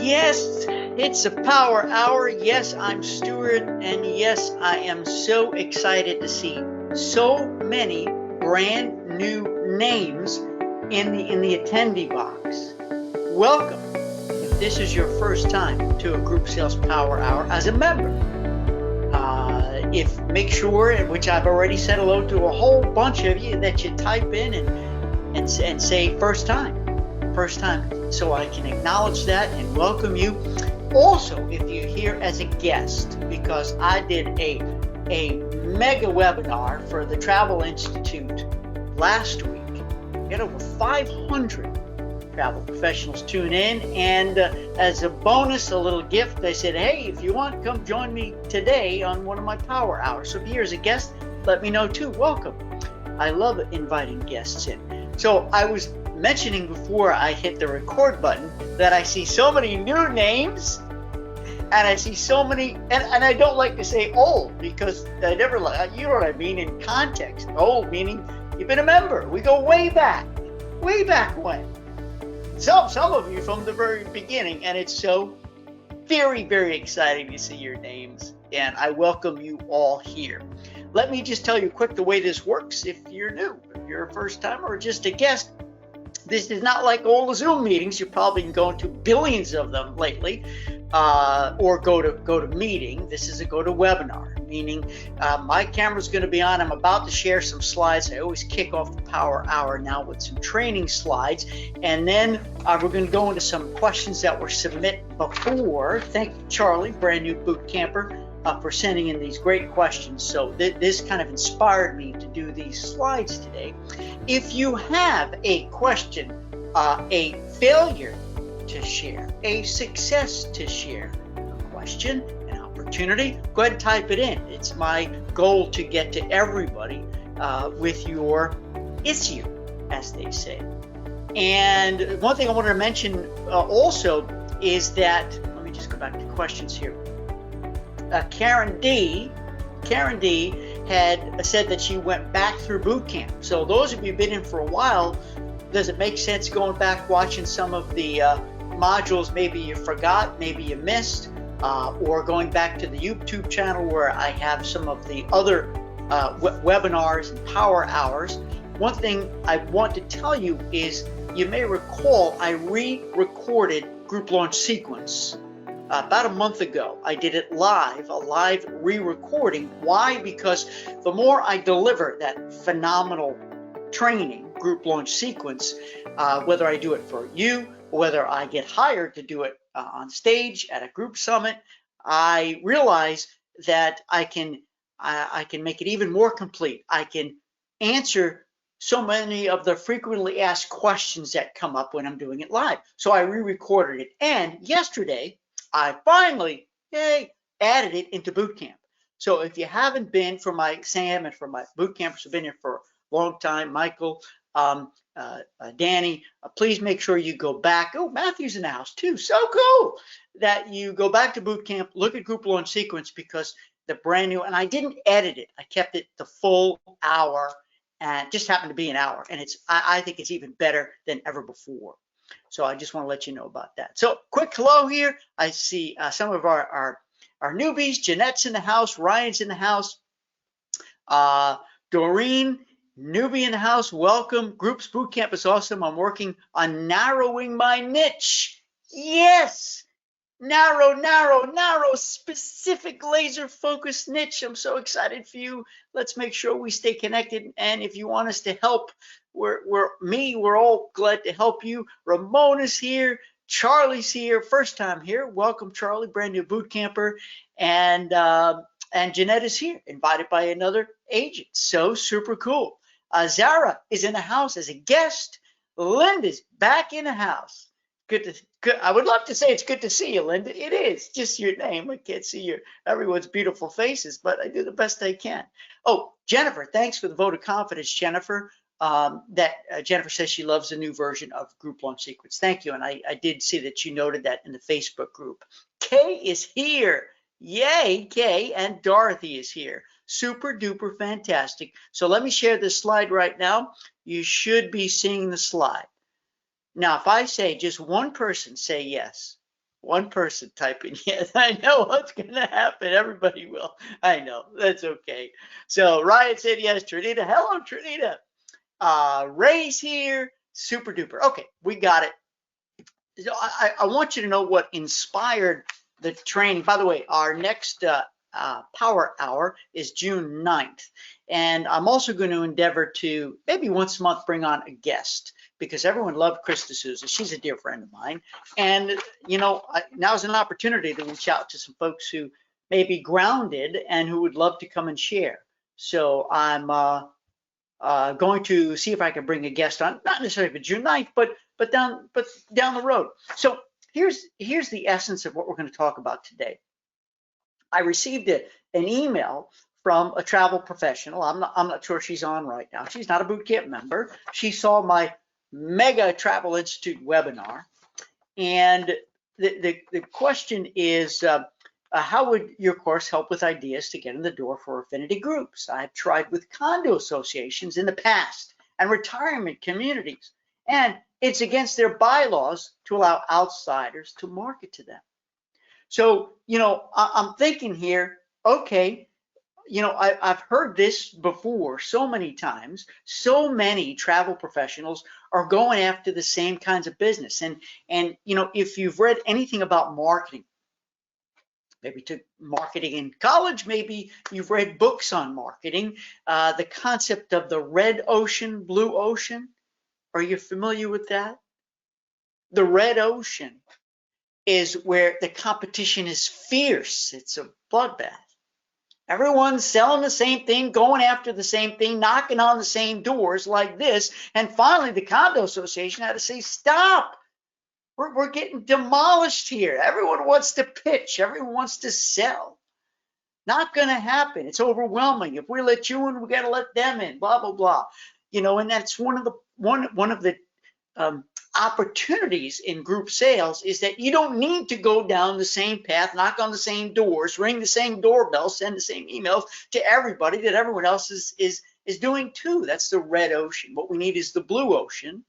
Yes, it's a power hour. Yes, I'm Stuart, and yes, I am so excited to see so many brand new names in the attendee box. Welcome. If this is your first time to a Group Sales Power Hour as a member, make sure, which I've already said hello to a whole bunch of you, that you type in and say first time, so I can acknowledge that and welcome you. Also, if you're here as a guest, because I did a mega webinar for the Travel Institute last week, we had over 500 travel professionals tune in, and as a bonus, a little gift, they said, hey, if you want, come join me today on one of my power hours. So if you're here as a guest, let me know too. Welcome. I love inviting guests in. So I was mentioning before I hit the record button that I see so many new names, and I see so many, and I don't like to say old, because I never, you know what I mean in context. Old meaning you've been a member. We go way back when. Some of you from the very beginning, and it's so very, very exciting to see your names, and I welcome you all here. Let me just tell you quick the way this works. If you're new, if you're a first timer or just a guest, this is not like all the Zoom meetings. You're probably going to billions of them lately, or go to meeting. This is a go to webinar, meaning my camera's going to be on. I'm about to share some slides. I always kick off the power hour now with some training slides, and then we're going to go into some questions that were submitted before. Thank you, Charlie, brand new boot camper, for sending in these great questions. So this kind of inspired me to do these slides today. If you have a question, a failure to share, a success to share, a question, an opportunity, go ahead and type it in. It's my goal to get to everybody with your issue, as they say. And one thing I wanted to mention also is that, let me just go back to questions here. Karen D had said that she went back through boot camp. So those of you who've been in for a while, does it make sense going back, watching some of the modules maybe you forgot, maybe you missed, or going back to the YouTube channel where I have some of the other webinars and power hours? One thing I want to tell you is, you may recall I re-recorded Group Launch Sequence. About a month ago, I did it live, a live re-recording. Why? Because the more I deliver that phenomenal training, Group Launch Sequence, whether I do it for you, or whether I get hired to do it on stage at a group summit, I realize that I can make it even more complete. I can answer so many of the frequently asked questions that come up when I'm doing it live. So I re-recorded it, and yesterday, I finally, added it into boot camp. So if you haven't been, for my exam and for my boot campers who've been here for a long time, Michael, Danny, please make sure you go back. Oh, Matthew's in the house too. So cool that you go back to boot camp, look at Group Launch Sequence, because the brand new, and I didn't edit it. I kept it the full hour, and it just happened to be an hour. And I think it's even better than ever before. So I just want to let you know about that. So quick hello here. I see some of our newbies. Jeanette's in the house. Ryan's in the house. Doreen, newbie in the house. Welcome. Groups Bootcamp is awesome. I'm working on narrowing my niche. Yes. Narrow, specific, laser-focused niche. I'm so excited for you. Let's make sure we stay connected. And if you want us to help, we're all glad to help you. Ramona's here. Charlie's here. First time here. Welcome, Charlie, brand new boot camper. And Jeanette is here, invited by another agent. So super cool. Zara is in the house as a guest. Linda's back in the house. Good. I would love to say it's good to see you, Linda. It is just your name. I can't see everyone's beautiful faces, but I do the best I can. Oh, Jennifer, thanks for the vote of confidence, Jennifer. Jennifer says she loves the new version of Group Launch Sequence. Thank you, and I did see that you noted that in the Facebook group. Kay is here. Yay, Kay, and Dorothy is here. Super duper fantastic. So let me share this slide right now. You should be seeing the slide. Now, if I say just one person say yes, One person typing yes. I know what's going to happen. Everybody will. I know. That's okay. So Ryan said yes. Trinita. Hello, Trinita. Ray's here. Super duper. Okay, we got it. So I want you to know what inspired the training. By the way, our next Power Hour is June 9th. And I'm also going to endeavor to maybe once a month bring on a guest, because everyone loved Chris D'Souza. She's a dear friend of mine. And, you know, now's an opportunity to reach out to some folks who may be grounded and who would love to come and share. So I'm going to see if I can bring a guest on, not necessarily for June 9th, but down the road. So here's the essence of what we're going to talk about today. I received an email from a travel professional. I'm not sure she's on right now. She's not a boot camp member. She saw my Mega Travel Institute webinar, and the question is, how would your course help with ideas to get in the door for affinity groups? I've tried with condo associations in the past and retirement communities, and it's against their bylaws to allow outsiders to market to them. So, you know, I'm thinking here, okay, you know, I've heard this before so many times. So many travel professionals are going after the same kinds of business. And you know, if you've read anything about marketing, maybe took marketing in college, maybe you've read books on marketing, the concept of the red ocean, blue ocean. Are you familiar with that? The red ocean is where the competition is fierce. It's a bloodbath. Everyone's selling the same thing, going after the same thing, knocking on the same doors like this. And finally, the condo association had to say, stop. We're getting demolished here. Everyone wants to pitch. Everyone wants to sell. Not going to happen. It's overwhelming. If we let you in, we got to let them in. Blah blah blah. You know, and that's one of the opportunities in group sales is that you don't need to go down the same path, knock on the same doors, ring the same doorbell, send the same emails to everybody that everyone else is doing too. That's the red ocean. What we need is the blue ocean,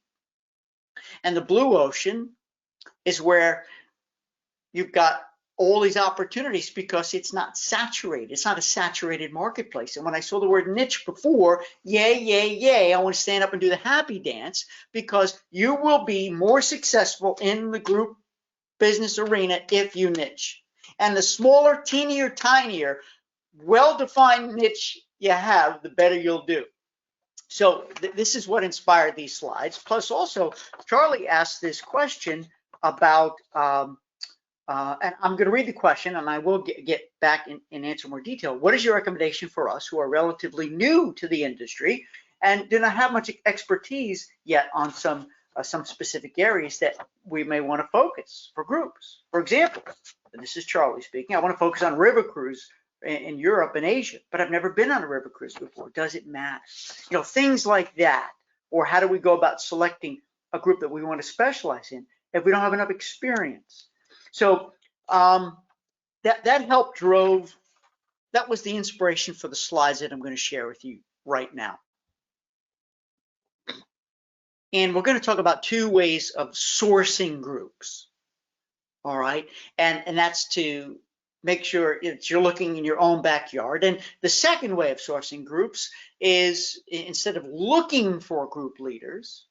and the blue ocean is where you've got all these opportunities because it's not saturated. It's not a saturated marketplace. And when I saw the word niche before, yay, yay, yay, I want to stand up and do the happy dance, because you will be more successful in the group business arena if you niche. And the smaller, teenier, tinier, well-defined niche you have, the better you'll do. So this is what inspired these slides. Plus also, Charlie asked this question about, and I'm going to read the question, and I will get back and answer more detail. What is your recommendation for us who are relatively new to the industry and do not have much expertise yet on some specific areas that we may want to focus for groups? For example, and this is Charlie speaking, I want to focus on river cruise in Europe and Asia, but I've never been on a river cruise before. Does it matter? You know, things like that. Or how do we go about selecting a group that we want to specialize in if we don't have enough experience? So that helped drove, that was the inspiration for the slides that I'm going to share with you right now. And we're going to talk about two ways of sourcing groups. All right. And that's to make sure you're looking in your own backyard. And the second way of sourcing groups is, instead of looking for group leaders,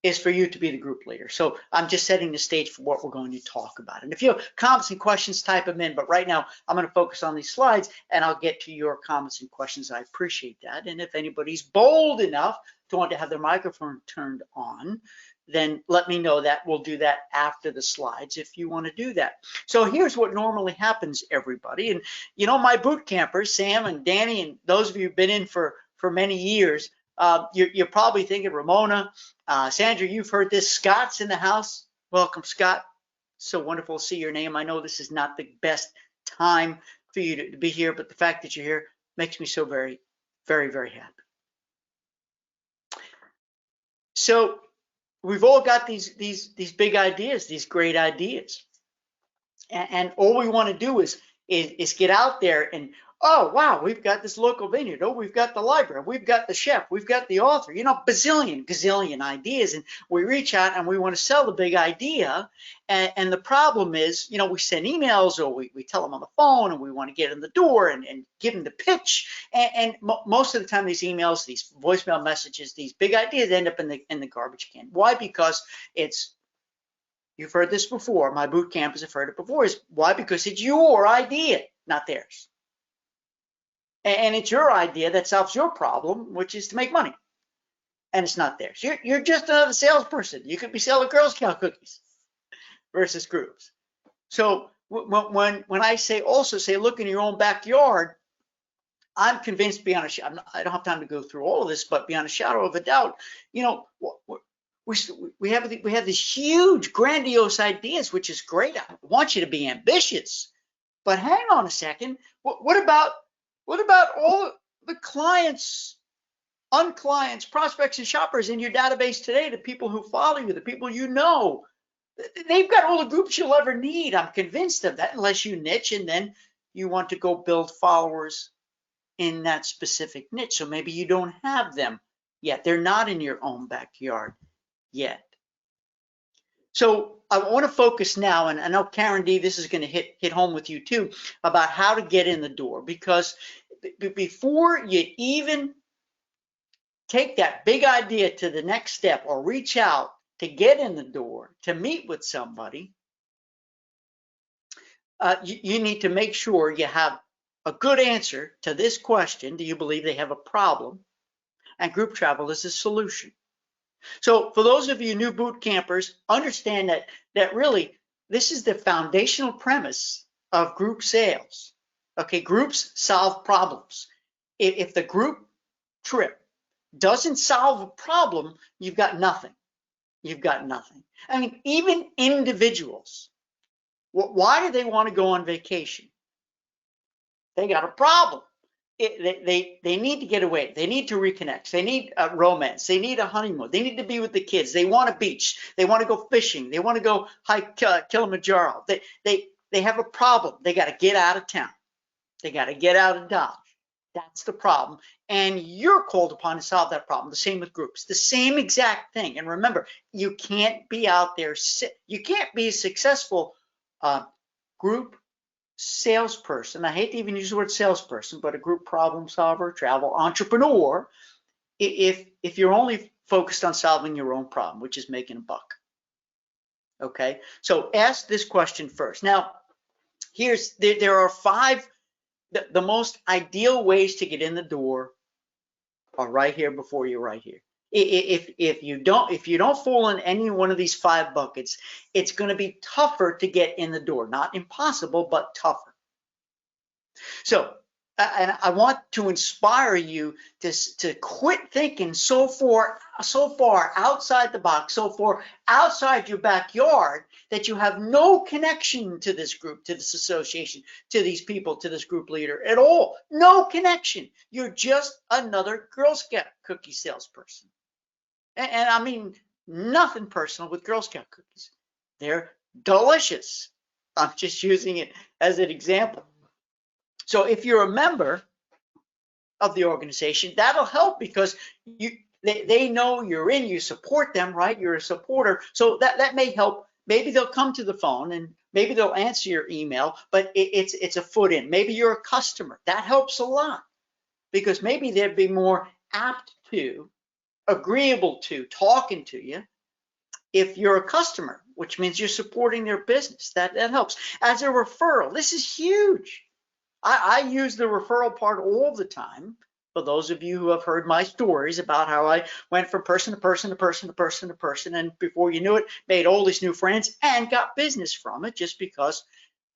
is for you to be the group leader. So I'm just setting the stage for what we're going to talk about. And if you have comments and questions, type them in. But right now, I'm going to focus on these slides, and I'll get to your comments and questions. I appreciate that. And if anybody's bold enough to want to have their microphone turned on, then let me know that. We'll do that after the slides if you want to do that. So here's what normally happens, everybody. And you know, my boot campers, Sam and Danny, and those of you who've been in for many years, you're probably thinking, Ramona, Sandra, you've heard this. Scott's in the house. Welcome, Scott. So wonderful to see your name. I know this is not the best time for you to be here, but the fact that you're here makes me so very, very, very happy. So we've all got these big ideas, these great ideas, and all we want to do is get out there and Oh, wow, we've got this local vineyard. Oh, we've got the library. We've got the chef. We've got the author. Gazillion ideas. And we reach out and we want to sell the big idea. And the problem is, we send emails or we tell them on the phone and we want to get in the door and give them the pitch. And most of the time, these emails, these voicemail messages, these big ideas end up in the garbage can. Why? Because you've heard this before. My boot campers have heard it before. Why? Because it's your idea, not theirs. And it's your idea that solves your problem, which is to make money. And it's not theirs. You're just another salesperson. You could be selling Girl Scout cookies versus groups. So when I say look in your own backyard, I'm convinced beyond a shadow, I don't have time to go through all of this, but beyond a shadow of a doubt, we have these huge, grandiose ideas, which is great. I want you to be ambitious. But hang on a second. What about all the clients, unclients, prospects, and shoppers in your database today, the people who follow you, the people you know? They've got all the groups you'll ever need. I'm convinced of that, unless you niche and then you want to go build followers in that specific niche. So maybe you don't have them yet. They're not in your own backyard yet. So I want to focus now, and I know Karen D, this is going to hit home with you too, about how to get in the door, because before you even take that big idea to the next step or reach out to get in the door, to meet with somebody, you need to make sure you have a good answer to this question: do you believe they have a problem? And group travel is a solution. So for those of you new boot campers, understand that really this is the foundational premise of group sales. Okay, groups solve problems. If the group trip doesn't solve a problem, you've got nothing. You've got nothing. I mean, even individuals, why do they want to go on vacation? They got a problem. They need to get away. They need to reconnect. They need a romance. They need a honeymoon. They need to be with the kids. They want a beach. They want to go fishing. They want to go hike Kilimanjaro. They have a problem. They got to get out of town. They got to get out of Dodge. That's the problem. And you're called upon to solve that problem. The same with groups. The same exact thing. And remember, you can't be out there. You can't be a successful group salesperson. I hate to even use the word salesperson, but a group problem solver, travel entrepreneur, if you're only focused on solving your own problem, which is making a buck. Okay, so ask this question first. Now, there are 5. The most ideal ways to get in the door are right here before you, right here. If you don't fall in any one of these 5 buckets, it's going to be tougher to get in the door. Not impossible, but tougher. So, and I want to inspire you to quit thinking so far outside the box, so far outside your backyard, that you have no connection to this group, to this association, to these people, to this group leader at all. No connection. You're just another Girl Scout cookie salesperson. And I mean, nothing personal with Girl Scout cookies. They're delicious. I'm just using it as an example. So if you're a member of the organization, that'll help, because they know you're in, you support them, right? You're a supporter. So that may help. Maybe they'll come to the phone and maybe they'll answer your email, but it's a foot in. Maybe you're a customer. That helps a lot, because maybe they'd be more apt to, agreeable to talking to you if you're a customer, which means you're supporting their business. That helps. As a referral, this is huge. I use the referral part all the time. For those of you who have heard my stories about how I went from person to person to person to person to person, and before you knew it, made all these new friends and got business from it, just because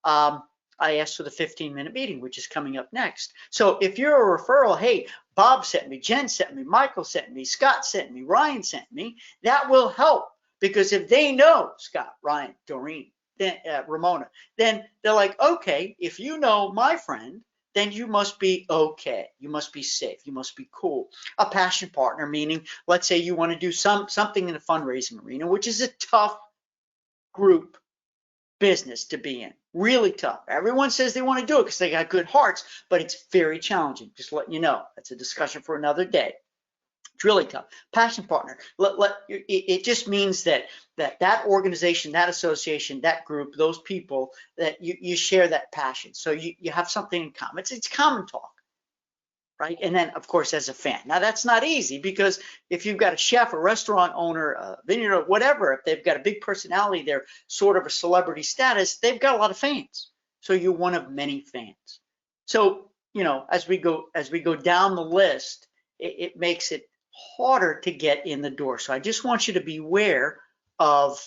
I asked for the 15-minute meeting, which is coming up next. So if you're a referral, hey, Bob sent me, Jen sent me, Michael sent me, Scott sent me, Ryan sent me, that will help, because if they know Scott, Ryan, Doreen, then Ramona, then they're like, okay, if you know my friend, then you must be okay. You must be safe. You must be cool. A passion partner, meaning, let's say you want to do something in the fundraising arena, which is a tough group business to be in. Really tough. Everyone says they want to do it because they got good hearts, but it's very challenging. Just letting you know. That's a discussion for another day. It's really tough. Passion partner. It just means that organization, that association, that group, those people, that you share that passion. So you have something in common. It's common talk. Right? And then, of course, as a fan. Now, that's not easy because if you've got a chef, a restaurant owner, a vineyard, whatever, if they've got a big personality, they're sort of a celebrity status, they've got a lot of fans. So you're one of many fans. So, as we go down the list, it makes it harder to get in the door. So I just want you to be aware of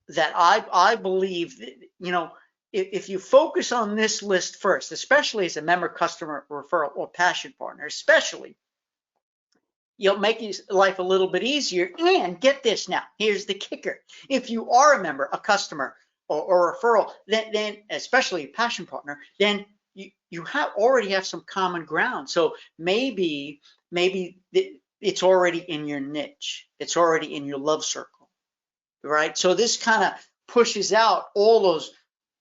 that. I believe that, if you focus on this list first, especially as a member, customer, referral, or passion partner, especially, you'll make your life a little bit easier. And get this now, here's the kicker. If you are a member, a customer, or a referral, then especially a passion partner, then you already have some common ground. So maybe it's already in your niche. It's already in your love circle, right? So this kind of pushes out all those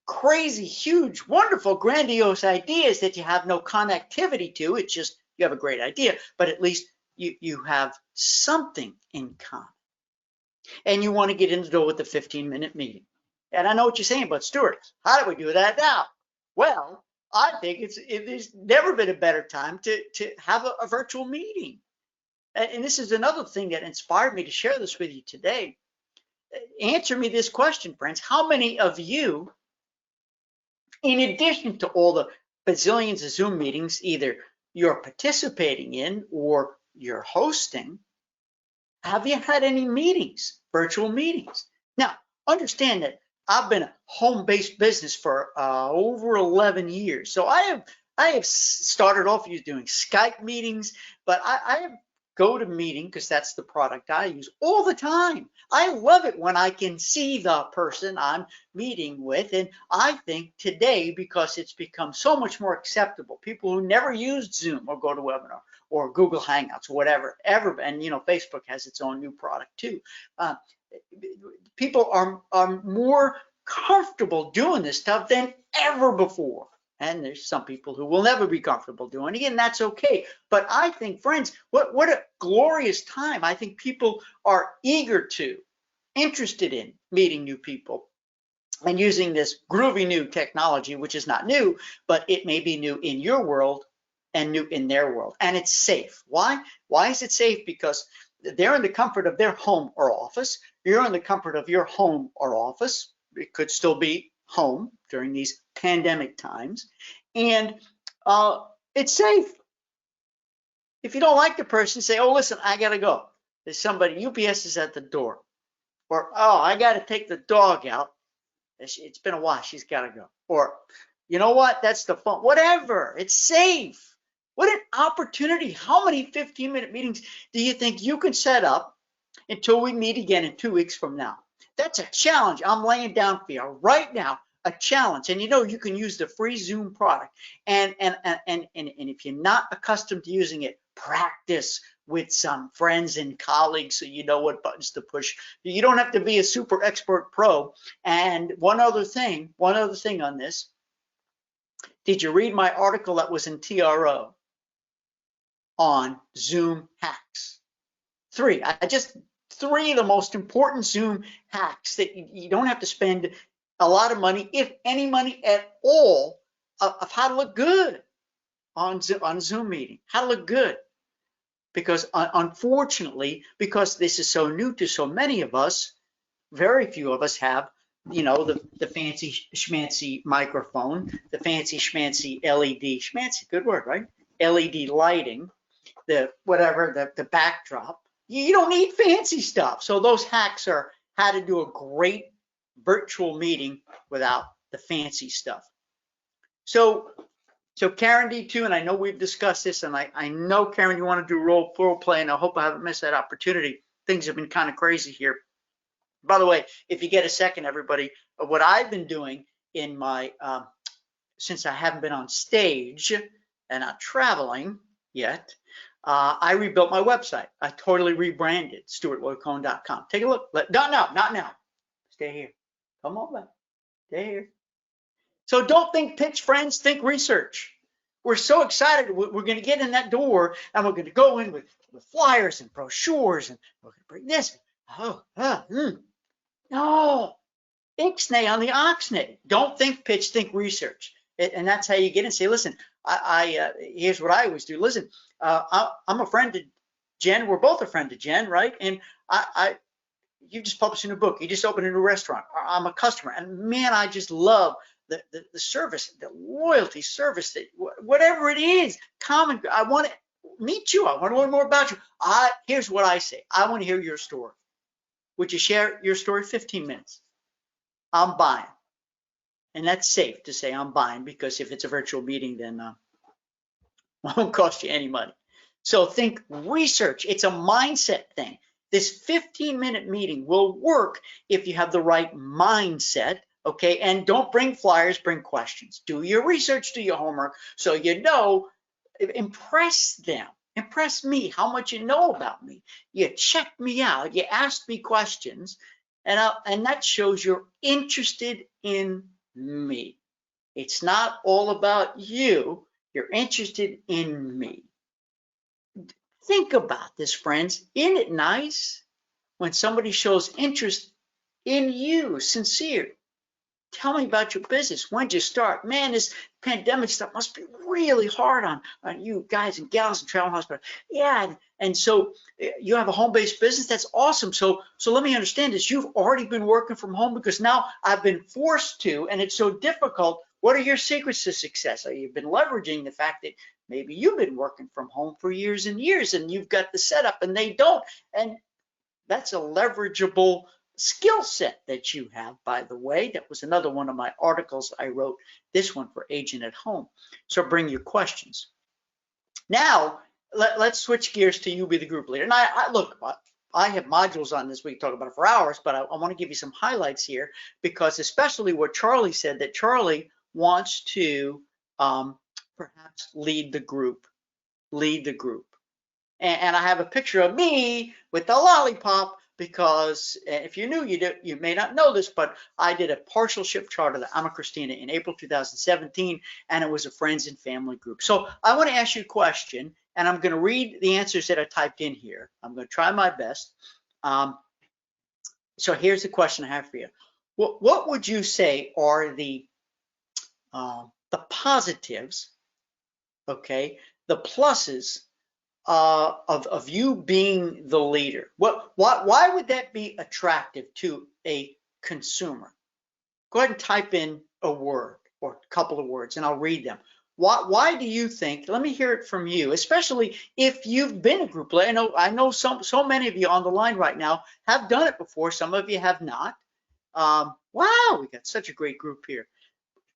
crazy, huge, wonderful, grandiose ideas that you have no connectivity to. It's just you have a great idea, but at least you have something in common. And you want to get in the door with the 15-minute meeting. And I know what you're saying, but Stuart, how do we do that now? Well, I think there's never been a better time to have a virtual meeting. And this is another thing that inspired me to share this with you today. Answer me this question, friends. How many of you, in addition to all the bazillions of Zoom meetings, either you're participating in or you're hosting, have you had any meetings, virtual meetings? Now, understand that I've been a home-based business for over 11 years. So I have started off doing Skype meetings, but I have GoToMeeting, because that's the product I use all the time. I love it when I can see the person I'm meeting with. And I think today, because it's become so much more acceptable, people who never used Zoom or GoToWebinar or Google Hangouts or whatever, and Facebook has its own new product too. People are more comfortable doing this stuff than ever before. And there's some people who will never be comfortable doing it, and that's okay. But I think, friends, what a glorious time. I think people are interested in meeting new people and using this groovy new technology, which is not new, but it may be new in your world and new in their world. And it's safe. Why? Why is it safe? Because they're in the comfort of their home or office. You're in the comfort of your home or office. It could still be home during these pandemic times, and it's safe. If you don't like the person, say, oh, listen, I gotta go. There's somebody, UPS is at the door. Or, oh, I gotta take the dog out. It's been a while, she's gotta go. Or, you know what, that's the phone. Whatever, it's safe. What an opportunity. How many 15-minute meetings do you think you can set up until we meet again in 2 weeks from now? That's a challenge I'm laying down for you right now, a challenge. And you can use the free Zoom product. And if you're not accustomed to using it, practice with some friends and colleagues so you know what buttons to push. You don't have to be a super expert pro. And one other thing on this. Did you read my article that was in TRO on Zoom hacks? Three of the most important Zoom hacks that you don't have to spend a lot of money, if any money at all, of how to look good on Zoom meeting, how to look good. Because unfortunately, because this is so new to so many of us, very few of us have, the fancy schmancy microphone, the fancy schmancy LED, schmancy, good word, right? LED lighting, the backdrop. You don't need fancy stuff. So those hacks are how to do a great virtual meeting without the fancy stuff. So Karen D2, and I know we've discussed this, and I know, Karen, you want to do role play, and I hope I haven't missed that opportunity. Things have been kind of crazy here. By the way, if you get a second, everybody, what I've been doing in my, since I haven't been on stage and not traveling yet, I rebuilt my website. I totally rebranded, stuartloycohn.com. Take a look. Not now. Stay here. Come on back. There. So don't think pitch, friends, think research. We're so excited. We're going to get in that door and we're going to go in with flyers and brochures and we're going to bring this. No, ixnay on the oxnay. Don't think pitch, think research. And that's how you get in. Say, listen, here's what I always do. Listen, I'm a friend to Jen. We're both a friend to Jen, right? And you just published a new book. You just opened a new restaurant. I'm a customer, and man, I just love the service, the loyalty service, that whatever it is, common. I want to meet you. I want to learn more about you. Here's what I say. I want to hear your story. Would you share your story? 15 minutes. I'm buying. And that's safe to say I'm buying, because if it's a virtual meeting, then it won't cost you any money. So think research. It's a mindset thing. This 15-minute meeting will work if you have the right mindset, okay? And don't bring flyers, bring questions. Do your research, do your homework, so you know, impress them. Impress me, how much you know about me. You check me out, you ask me questions, and that shows you're interested in me. It's not all about you. You're interested in me. Think about this, friends. Isn't it nice when somebody shows interest in you, sincere? Tell me about your business. When'd you start? Man, this pandemic stuff must be really hard on you guys and gals in travel hospital. Yeah, and so you have a home-based business. That's awesome. So let me understand this. You've already been working from home, because now I've been forced to, and it's so difficult. What are your secrets to success? You've been leveraging the fact that maybe you've been working from home for years and years, and you've got the setup, and they don't. And that's a leverageable skill set that you have, by the way. That was another one of my articles I wrote, this one for Agent at Home. So bring your questions. Now, let's switch gears to you be the group leader. And look, I have modules on this. We can talk about it for hours, but I want to give you some highlights here, because especially what Charlie said, that Charlie wants to perhaps lead the group. And I have a picture of me with the lollipop, because if you're new, you may not know this, but I did a partial shift charter, the I'm a Christina, in April 2017, and it was a friends and family group. So I want to ask you a question, and I'm going to read the answers that I typed in here. I'm going to try my best. So here's the question I have for you. What would you say are the positives, okay, the pluses of you being the leader? Why would that be attractive to a consumer? Go ahead and type in a word or a couple of words, and I'll read them. Why do you think? Let me hear it from you, especially if you've been a group leader. I know so many of you on the line right now have done it before. Some of you have not. Wow, we got such a great group here.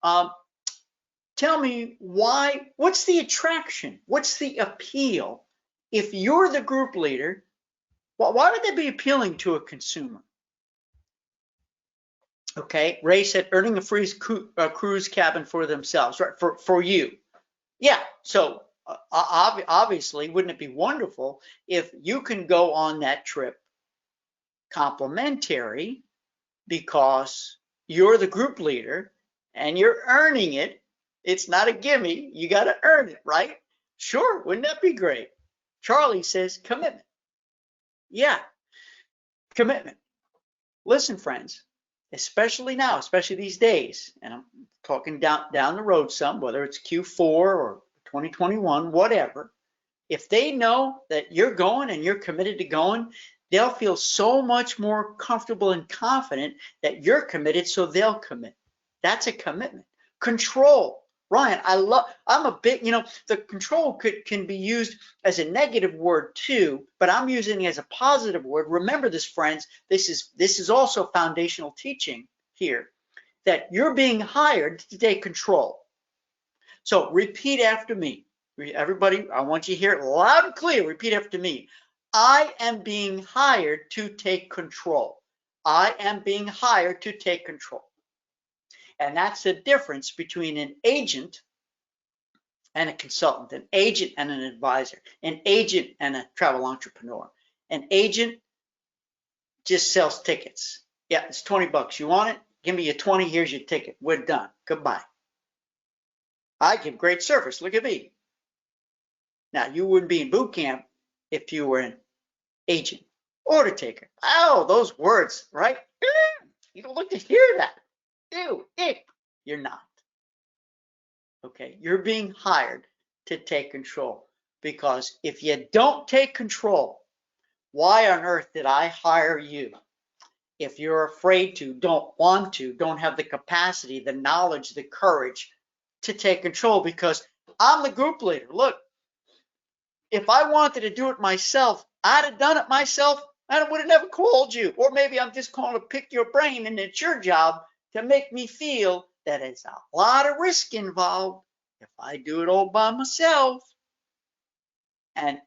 Tell me why. What's the attraction? What's the appeal? If you're the group leader, why would that be appealing to a consumer? Okay, Ray said earning a free cruise cabin for themselves, right? For you. Yeah, so obviously, wouldn't it be wonderful if you can go on that trip complimentary, because you're the group leader and you're earning it. It's not a gimme. You got to earn it, right? Sure, wouldn't that be great? Charlie says commitment. Yeah, commitment. Listen, friends, especially now, especially these days, and I'm talking down the road some, whether it's Q4 or 2021, whatever, if they know that you're going and you're committed to going, they'll feel so much more comfortable and confident that you're committed, so they'll commit. That's a commitment. Control. Ryan, I'm a bit, the control can be used as a negative word too, but I'm using it as a positive word. Remember this, friends, this is also foundational teaching here, that you're being hired to take control. So repeat after me. Everybody, I want you to hear it loud and clear. Repeat after me. I am being hired to take control. I am being hired to take control. And that's the difference between an agent and a consultant, an agent and an advisor, an agent and a travel entrepreneur. An agent just sells tickets. Yeah, it's $20. You want it? Give me your 20, here's your ticket. We're done. Goodbye. I give great service. Look at me. Now, you wouldn't be in boot camp if you were an agent, order taker. Oh, those words, right? You don't like to hear that. Ew, ick. You're not. Okay, you're being hired to take control, because if you don't take control, why on earth did I hire you? If you're afraid to, don't want to, don't have the capacity, the knowledge, the courage to take control, because I'm the group leader. Look, if I wanted to do it myself, I'd have done it myself. I would have never called you. Or maybe I'm just calling to pick your brain, and it's your job to make me feel that it's a lot of risk involved if I do it all by myself. And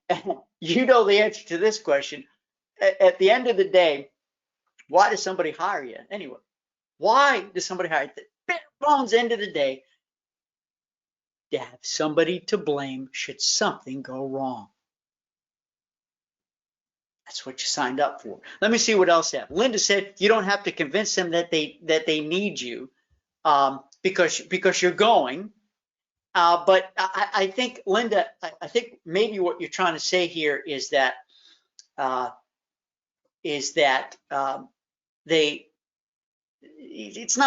you know the answer to this question. At the end of the day, why does somebody hire you? Anyway, why does somebody hire you? At the bare bones end of the day, to have somebody to blame should something go wrong. That's what you signed up for. Let me see what else you have. Linda said you don't have to convince them that they need you because you're going. But I think, Linda, I think maybe what you're trying to say here is that it's not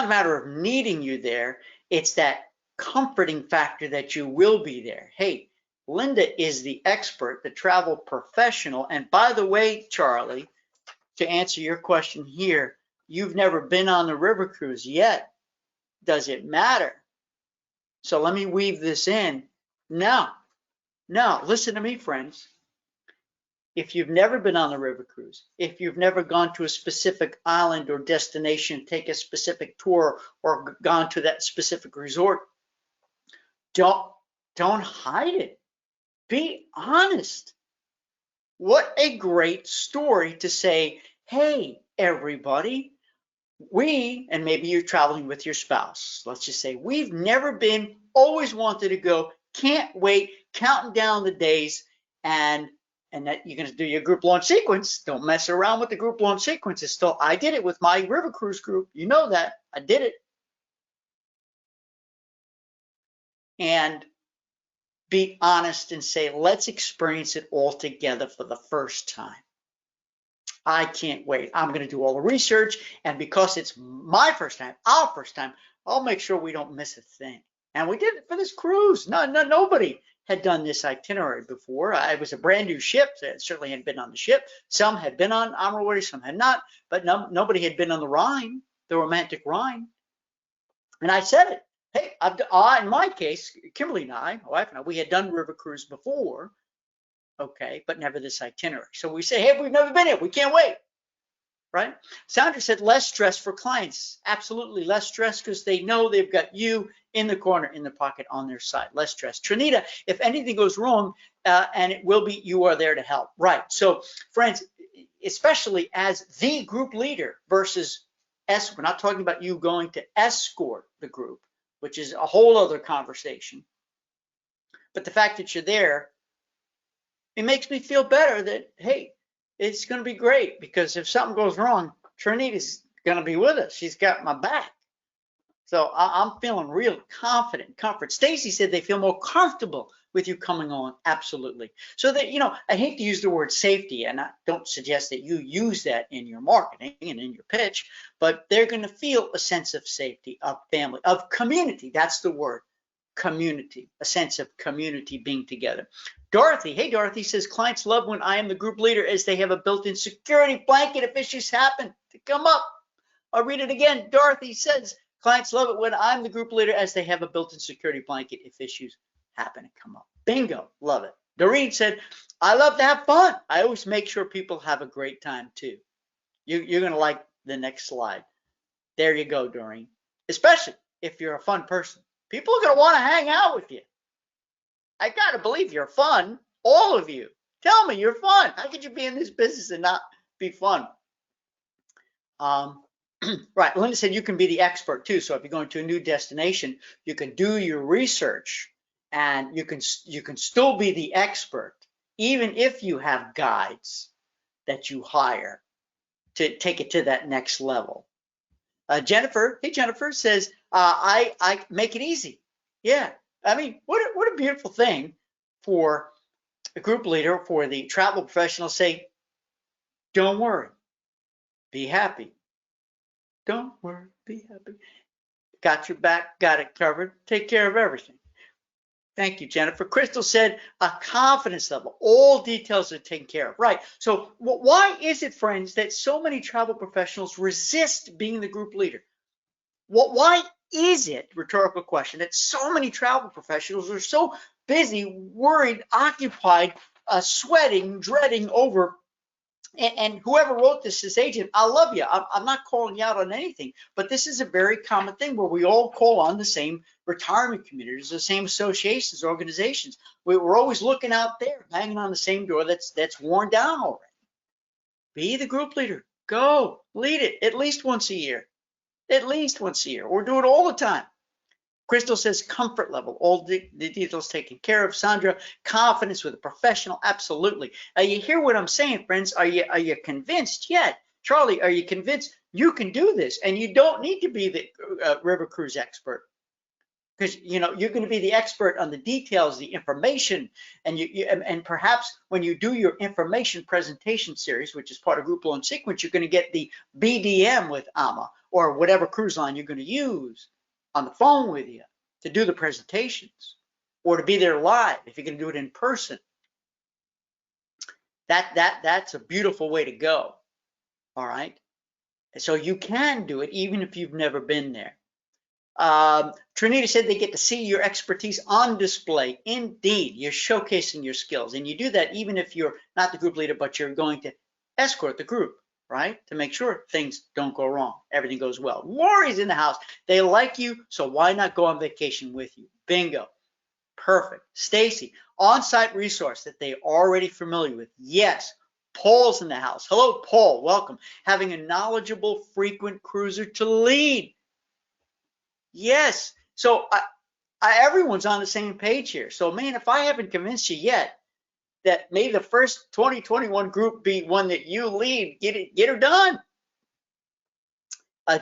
a matter of needing you there. It's that comforting factor that you will be there. Hey, Linda is the expert, the travel professional. And by the way, Charlie, to answer your question here, you've never been on the river cruise yet. Does it matter? So let me weave this in. No, listen to me, friends. If you've never been on the river cruise, if you've never gone to a specific island or destination, take a specific tour, or gone to that specific resort, don't hide it. Be honest. What a great story to say, hey, everybody, and maybe you're traveling with your spouse. Let's just say we've never been, always wanted to go, can't wait, counting down the days, and that you're going to do your group launch sequence. Don't mess around with the group launch sequence. It's still, I did it with my river cruise group. You know that. I did it. And be honest and say, let's experience it all together for the first time. I can't wait. I'm going to do all the research. And because it's my first time, our first time, I'll make sure we don't miss a thing. And we did it for this cruise. Nobody had done this itinerary before. It was a brand new ship. It certainly hadn't been on the ship. Some had been on Amroway, some had not, but nobody had been on the Rhine, the romantic Rhine. And I said it. Hey, in my case, Kimberly and I, my wife and I, we had done river cruise before, okay, but never this itinerary. So we say, hey, we've never been here. We can't wait, right? Sandra said less stress for clients. Absolutely less stress, because they know they've got you in the corner, in the pocket, on their side. Less stress. Trinita, if anything goes wrong, and it will be, you are there to help. Right. So, friends, especially as the group leader versus we're not talking about you going to escort the group, which is a whole other conversation. But the fact that you're there, it makes me feel better that, hey, it's going to be great, because if something goes wrong, Trinita's going to be with us. She's got my back. So I'm feeling real confident, comfort. Stacy said they feel more comfortable with you coming on. Absolutely. So that, I hate to use the word safety, and I don't suggest that you use that in your marketing and in your pitch, but they're going to feel a sense of safety, of family, of community. That's the word, community, a sense of community being together. Dorothy, hey, Dorothy says, clients love when I am the group leader, as they have a built-in security blanket if issues happen to come up. I'll read it again. Dorothy says, clients love it when I'm the group leader, as they have a built-in security blanket if issues happen to come up. Bingo, love it. Doreen said, I love to have fun. I always make sure people have a great time too. You're going to like the next slide. There you go, Doreen. Especially if you're a fun person. People are going to want to hang out with you. I got to believe you're fun. All of you. Tell me you're fun. How could you be in this business and not be fun? Right. Linda said you can be the expert too. So if you're going to a new destination, you can do your research, and you can still be the expert, even if you have guides that you hire to take it to that next level. Jennifer, hey Jennifer, says, I make it easy. Yeah, I mean, what a beautiful thing for a group leader, for the travel professional, say, don't worry, be happy. Don't worry, be happy. Got your back, got it covered, take care of everything. Thank you, Jennifer. Crystal said a confidence level. All details are taken care of. Right. So why is it, friends, that so many travel professionals resist being the group leader? Why is it, rhetorical question, that so many travel professionals are so busy, worried, occupied, sweating, dreading over, and whoever wrote this agent, I love you. I'm not calling you out on anything, but this is a very common thing where we all call on the same retirement communities, the same associations, organizations. We're always looking out there, banging on the same door that's worn down already. Be the group leader. Go lead it at least once a year. At least once a year, or do it all the time. Crystal says comfort level, all the details taken care of. Sandra, confidence with a professional, absolutely. You hear what I'm saying, friends? Are you convinced yet? Charlie, are you convinced you can do this? And you don't need to be the river cruise expert, because you're going to be the expert on the details, the information, and and perhaps when you do your information presentation series, which is part of Group Loan Sequence, you're going to get the BDM with AMA or whatever cruise line you're going to use on the phone with you to do the presentations, or to be there live if you're going to do it in person. That's a beautiful way to go. All right, so you can do it even if you've never been there. Trinita said they get to see your expertise on display. Indeed, you're showcasing your skills, and you do that even if you're not the group leader, but you're going to escort the group, right? To make sure things don't go wrong, everything goes well. Lori's in the house. They like you, so why not go on vacation with you? Bingo. Perfect. Stacy, on-site resource that they're already familiar with. Yes. Paul's in the house. Hello, Paul. Welcome. Having a knowledgeable, frequent cruiser to lead. Yes. So everyone's on the same page here. So, man, if I haven't convinced you yet that maybe the first 2021 group be one that you lead, get her done.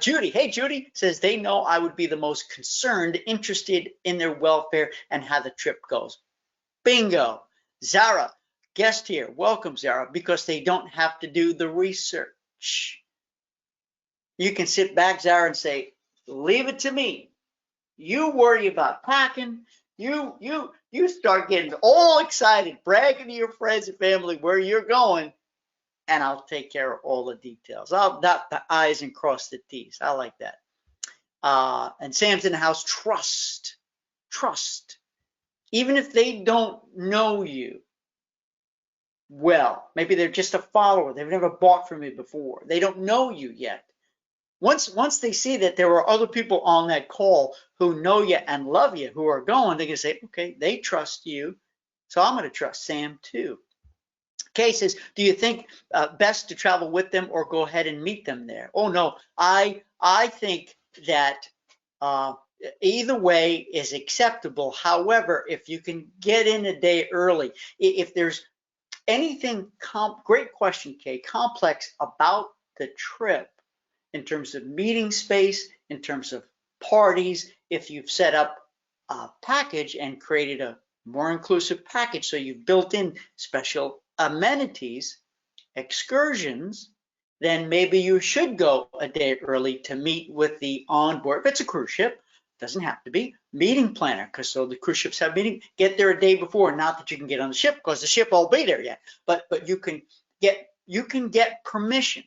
Judy, hey, Judy, says they know I would be the most concerned, interested in their welfare and how the trip goes. Bingo. Zara, guest here. Welcome, Zara, because they don't have to do the research. You can sit back, Zara, and say, leave it to me. You worry about packing. You start getting all excited, bragging to your friends and family where you're going, and I'll take care of all the details. I'll dot the I's and cross the T's. I like that. And Sam's in the house. Trust. Even if they don't know you well, maybe they're just a follower. They've never bought from you before. They don't know you yet. Once they see that there are other people on that call who know you and love you, who are going, they can say, okay, they trust you, so I'm going to trust Sam too. Kay says, do you think best to travel with them or go ahead and meet them there? Oh, no, I think that either way is acceptable. However, if you can get in a day early, if there's anything, great question, Kay, complex about the trip, in terms of meeting space, in terms of parties, if you've set up a package and created a more inclusive package, so you've built in special amenities, excursions, then maybe you should go a day early to meet with the onboard. If it's a cruise ship, doesn't have to be, meeting planner, because so the cruise ships have meeting. Get there a day before, not that you can get on the ship because the ship won't be there yet, but you can get permission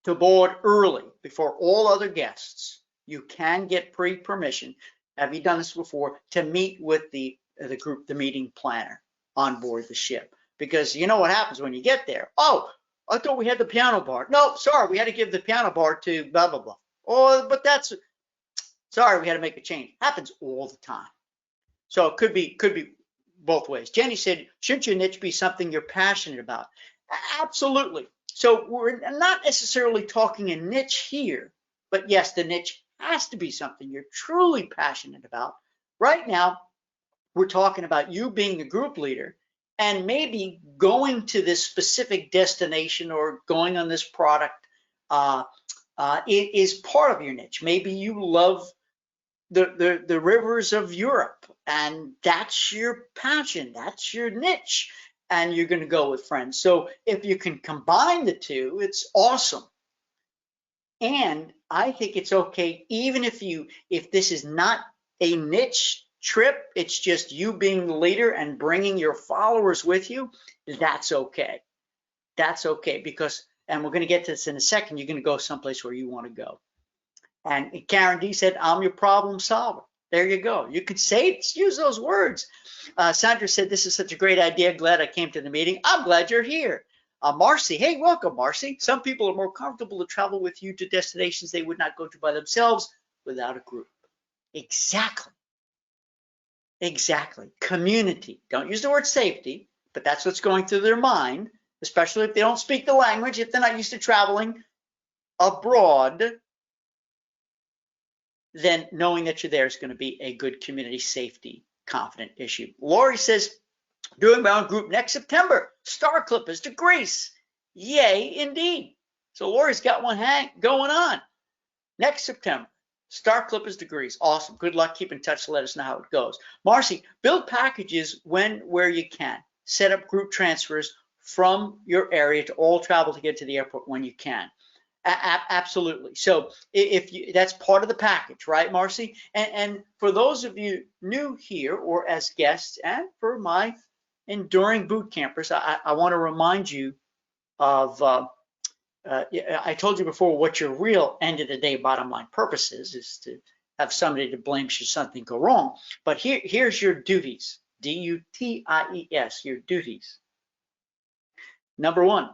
to board early before all other guests. You can get pre-permission. Have you done this before? To meet with the group, the meeting planner on board the ship. Because you know what happens when you get there. Oh, I thought we had the piano bar. No, sorry, we had to give the piano bar to blah, blah, blah. Oh, but that's, sorry, we had to make a change. Happens all the time. So it could be both ways. Jenny said, shouldn't your niche be something you're passionate about? Absolutely. So we're not necessarily talking a niche here, but yes, the niche has to be something you're truly passionate about. Right now, we're talking about you being a group leader and maybe going to this specific destination or going on this product It is part of your niche. Maybe you love the rivers of Europe, and that's your passion, that's your niche, and you're going to go with friends. So if you can combine the two, it's awesome. And I think it's okay, even if this is not a niche trip, it's just you being the leader and bringing your followers with you. That's okay. That's okay, because, and we're going to get to this in a second, you're going to go someplace where you want to go. And Karen D said, I'm your problem solver. There you go. You could say it, use those words. Sandra said, this is such a great idea. Glad I came to the meeting. I'm glad you're here. Marcy, hey, welcome, Marcy. Some people are more comfortable to travel with you to destinations they would not go to by themselves without a group. Exactly. Exactly. Community. Don't use the word safety, but that's what's going through their mind, especially if they don't speak the language, if they're not used to traveling abroad. Then knowing that you're there is going to be a good community safety confident issue. Lori says, doing my own group next September. Star Clippers to Greece. Yay, indeed. So Lori's got one going on next September. Star Clippers to Greece. Awesome. Good luck. Keep in touch. Let us know how it goes. Marcy, build packages where you can. Set up group transfers from your area to all travel to get to the airport when you can. Absolutely. So that's part of the package, right, Marcy? And for those of you new here or as guests, and for my enduring boot campers, I want to remind you of, I told you before what your real end of the day bottom line purpose is to have somebody to blame should something go wrong. But here's your duties, D-U-T-I-E-S, your duties. Number one.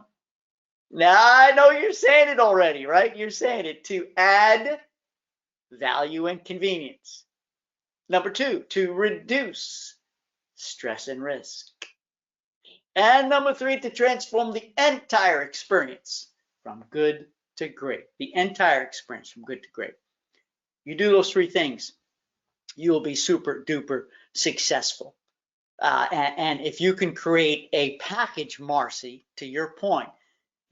Now, I know you're saying it already, right? You're saying it, to add value and convenience. Number two, to reduce stress and risk. And number three, to transform the entire experience from good to great. The entire experience from good to great. You do those three things, you will be super duper successful. And if you can create a package, Marcy, to your point,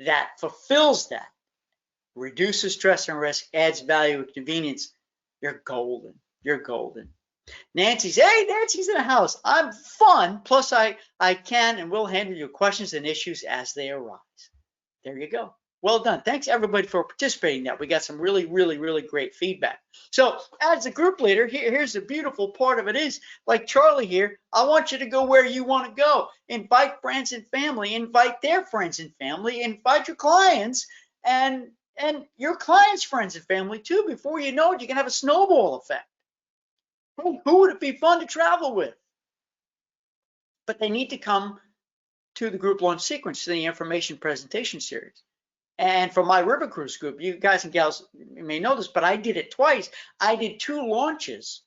that fulfills that, reduces stress and risk, adds value and convenience, you're golden. You're golden. Nancy's in the house. I'm fun. Plus, I can and will handle your questions and issues as they arise. There you go. Well done. Thanks everybody for participating in that. We got some really, really, really great feedback. So as a group leader, here's the beautiful part of it is, like Charlie here, I want you to go where you want to go. Invite friends and family, invite their friends and family, invite your clients and your clients' friends and family too. Before you know it, you can have a snowball effect. Who would it be fun to travel with? But they need to come to the group launch sequence, to the information presentation series. And for my River Cruise group, you guys and gals may know this, but I did it twice. I did 2 launches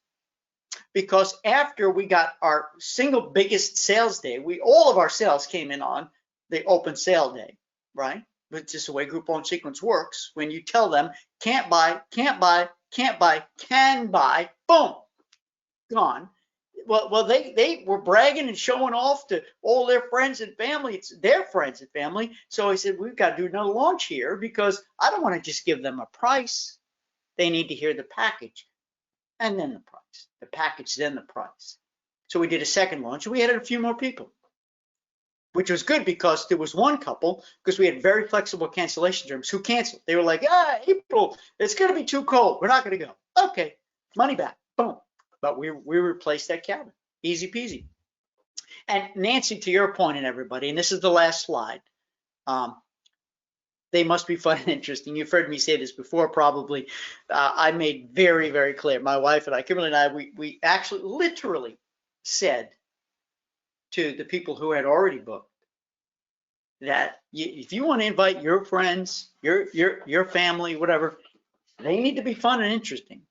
because after we got our single biggest sales day, all of our sales came in on the open sale day, right? But it's just the way group launch sequence works. When you tell them can't buy, can't buy, can't buy, can buy, boom, gone. Well, they were bragging and showing off to all their friends and family. It's their friends and family. So I said, we've got to do another launch here because I don't want to just give them a price. They need to hear the package and then the price. The package, then the price. So we did a second launch and we added a few more people, which was good because there was one couple, because we had very flexible cancellation terms, who canceled. They were like, April, it's going to be too cold. We're not going to go. Okay, money back. Boom. But we replaced that cabin. Easy peasy. And Nancy, to your point, and everybody, and this is the last slide, they must be fun and interesting. You've heard me say this before, probably. I made very, very clear, my wife and I, Kimberly and I, we actually literally said to the people who had already booked that if you want to invite your friends, your family, whatever, they need to be fun and interesting.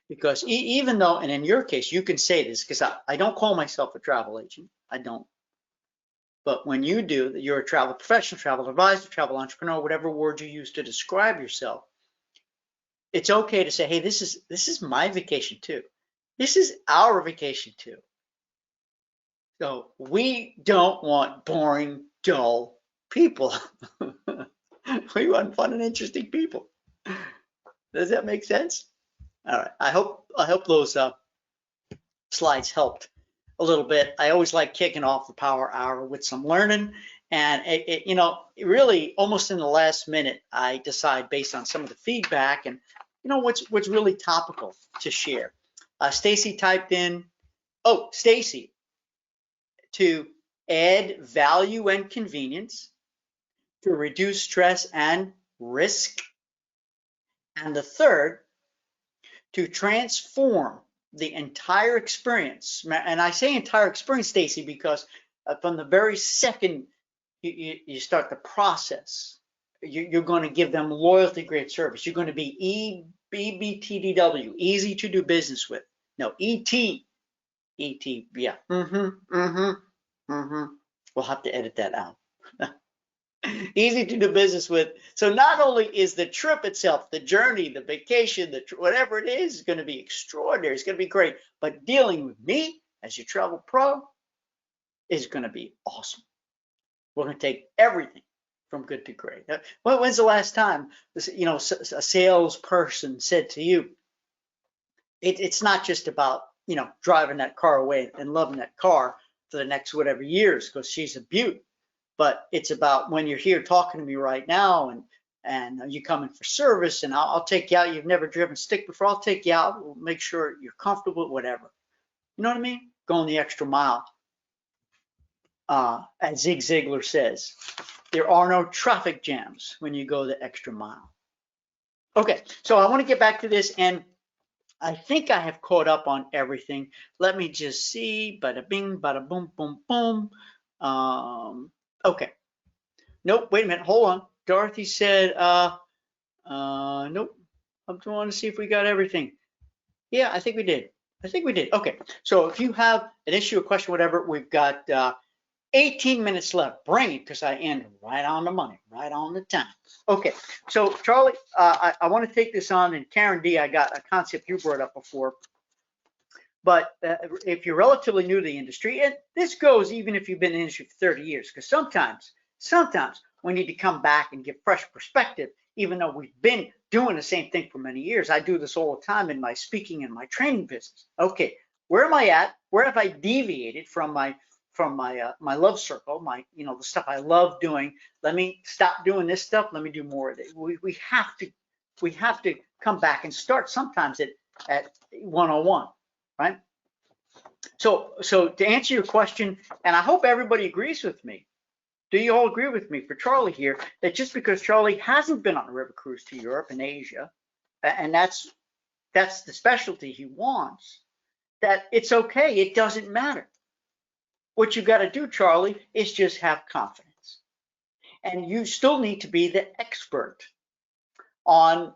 Because even though, and in your case, you can say this, because I don't call myself a travel agent. I don't. But when you do, you're a travel professional, travel advisor, travel entrepreneur, whatever word you use to describe yourself. It's okay to say, hey, this is my vacation too. This is our vacation too. So we don't want boring, dull people. We want fun and interesting people. Does that make sense? All right. I hope those slides helped a little bit. I always like kicking off the power hour with some learning, and really almost in the last minute, I decide based on some of the feedback and what's really topical to share. Stacy typed in, oh, Stacy, to add value and convenience, to reduce stress and risk, and the third, to transform the entire experience. And I say entire experience, Stacy, because from the very second you start the process, you're going to give them loyalty, great service. You're going to be EBTDW, easy to do business with. No, ET, yeah. We'll have to edit that out. Easy to do business with. So not only is the trip itself, the journey, the vacation, whatever it is going to be extraordinary, it's going to be great, but dealing with me as your travel pro is going to be awesome. We're going to take everything from good to great. When's the last time a salesperson said to you, it's not just about driving that car away and loving that car for the next whatever years because she's a beaut. But it's about when you're here talking to me right now and you come in for service and I'll take you out. You've never driven stick before. I'll take you out. We'll make sure you're comfortable, whatever. You know what I mean? Going the extra mile. As Zig Ziglar says, there are no traffic jams when you go the extra mile. Okay, so I want to get back to this, and I think I have caught up on everything. Let me just see. Bada bing, bada boom, boom, boom. Okay. Nope, wait a minute, hold on. Dorothy said, nope. I'm trying to see if we got everything. Yeah, I think we did. Okay, so if you have an issue, a question, whatever, we've got 18 minutes left. Bring it, because I end right on the money, right on the time. Okay, so Charlie, I want to take this on, and Karen D, I got a concept you brought up before. But if you're relatively new to the industry, and this goes even if you've been in the industry for 30 years, because sometimes we need to come back and give fresh perspective, even though we've been doing the same thing for many years. I do this all the time in my speaking and my training business. Okay, where am I at? Where have I deviated from my love circle, the stuff I love doing? Let me stop doing this stuff. Let me do more of it. We have to come back and start sometimes at 101. Right? So to answer your question, and I hope everybody agrees with me. Do you all agree with me for Charlie here that just because Charlie hasn't been on a river cruise to Europe and Asia, and that's the specialty he wants, that it's okay, it doesn't matter. What you got to do, Charlie, is just have confidence. And you still need to be the expert on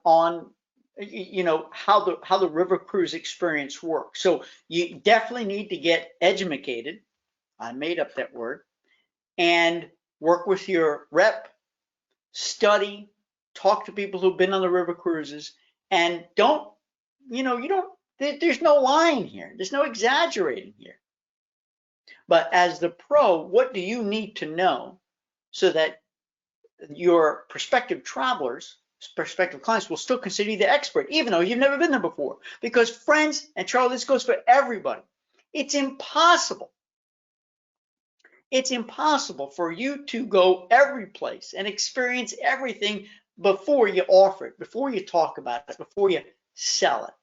how the river cruise experience works. So you definitely need to get educated. I made up that word. And work with your rep, study, talk to people who've been on the river cruises, and there's no lying here. There's no exaggerating here. But as the pro, what do you need to know so that your prospective travelers, prospective clients will still consider you the expert, even though you've never been there before? Because friends, and Charlie, this goes for everybody, it's impossible for you to go every place and experience everything before you offer it, before you talk about it, before you sell it.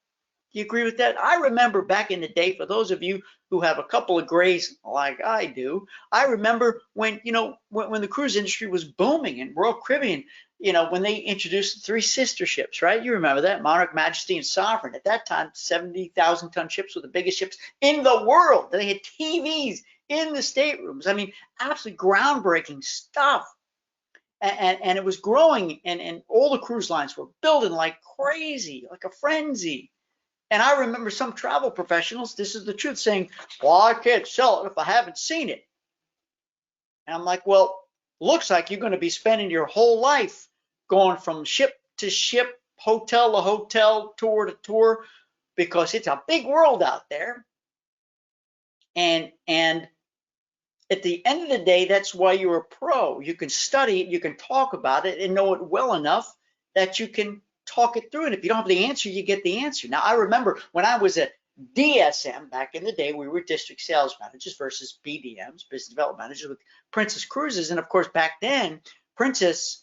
Do you agree with that? I remember back in the day, for those of you who have a couple of grays like I do, I remember when the cruise industry was booming in Royal Caribbean, when they introduced the 3 sister ships, right? You remember that, Monarch, Majesty, and Sovereign. At that time, 70,000-ton ships were the biggest ships in the world. They had TVs in the staterooms. I mean, absolutely groundbreaking stuff. And it was growing, and all the cruise lines were building like crazy, like a frenzy. And I remember some travel professionals, this is the truth, saying, well, I can't sell it if I haven't seen it. And I'm like, well, looks like you're going to be spending your whole life going from ship to ship, hotel to hotel, tour to tour, because it's a big world out there. And at the end of the day, that's why you're a pro. You can study it, you can talk about it, and know it well enough that you can talk it through. And if you don't have the answer, you get the answer. Now, I remember when I was a DSM back in the day, we were district sales managers versus BDMs, business development managers, with Princess Cruises. And of course, back then, Princess,